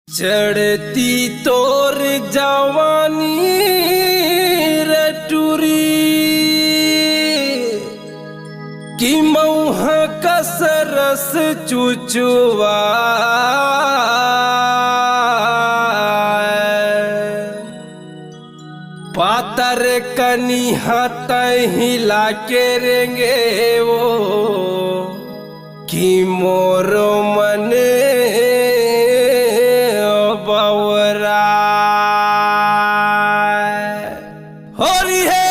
चढ़ती तोर जवानी रटुरी कि मऊहा कसरस चुचुआ पातर कनी हाथ हिला के रेंगे वो कि मोरो मने बवरा होरी है।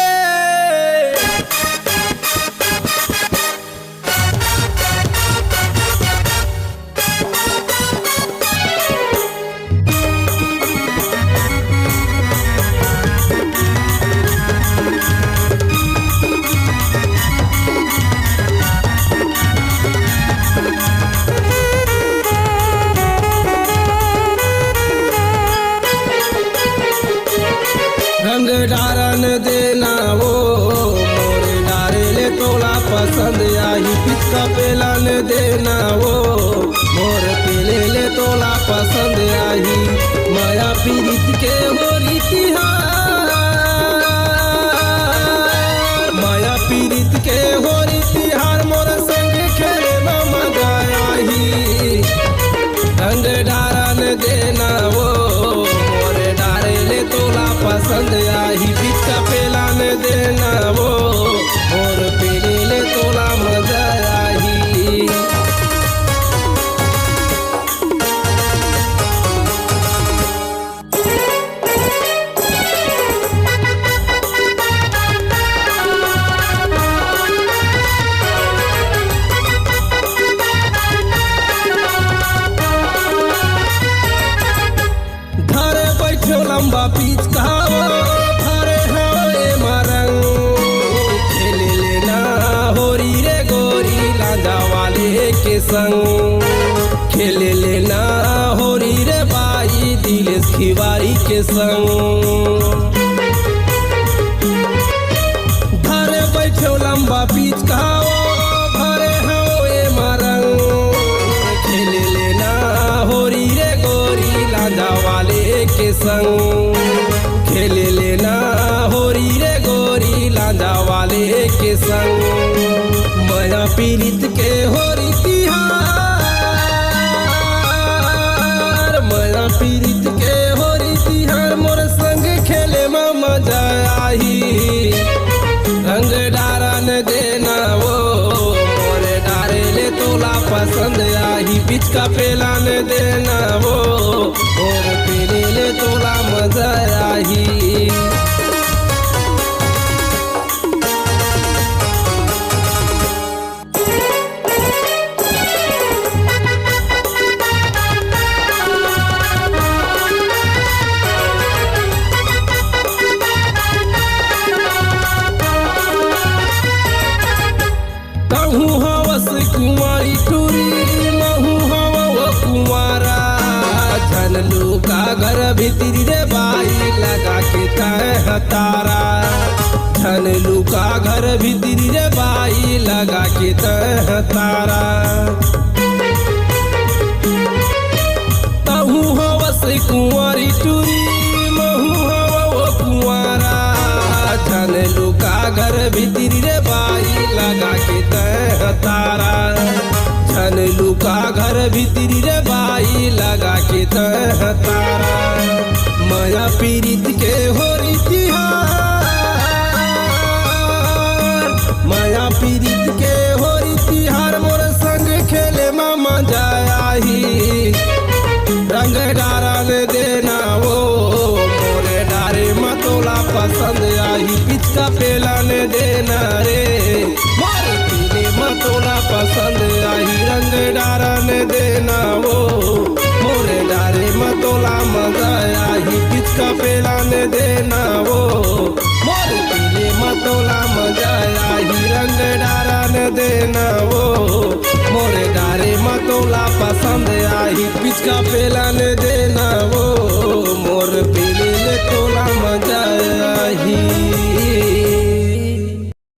रंग डारन देना वो मोरे डारे ले तोला पसंद आई पिचका पेलन देना वो मोर पेले ले तोला पसंद आई माया पीरित के हो रीतिहार माया पीरित के हो रीतिहार मोर संग खेले मजा आई रंग डारन देना वो मोरे डारे ले तोला पसंद आई पिचका पेलान देना वो और पीले ले तोला मजा आई। घरे बैठो लंबा पिचका भरे हवे मरंग खेले लेना होरी रे गोरी लांजा वाले के संग खेले लेना होरी रे बाई दिलेस खिवारी के संग घरे बैठो लंबा पिचका भरे हवे मरंग खेले लेना होरी रे गोरी लांजा वाले के संग खेले लेना होरी रे गोरी लांजा वाले के संग माया पीरित के होरी तिहार माया पीरित के होरी तिहार मोर संग खेले में मजा आई रंग डारन देना वो मोरे डारे ले तोला पसंद आई पिचका पेलान देना वो और पीले ले तोला मजा आई। कहूँ हवस कुंवारी टूरी महू हवा कुंवारा झनलू का घर भीतरी रे बाई लगा के तह तारा झनलू का घर भीतरी रे बाई लगा के तह तारा कहूँ हवस कुंवारी टूरी महू हवा कुंवारा झनलू का घर भीतरी रे बाई लगा के तह तारा झनलू का घर भीतरी रे बाई लगा के तह तारा माया पीरित के हो रीतिहार माया पीरित के हो रीतिहार मोर संग खेले में मजा आई रंग डारन देना वो मोरे डारे मतोला पसंद आई पिचका पेलान देना रे मोर पीले मतोला पसंद आई रंग डारन देना वो मोरे डारे मतोला मजा आई पिचका पेलान देना वो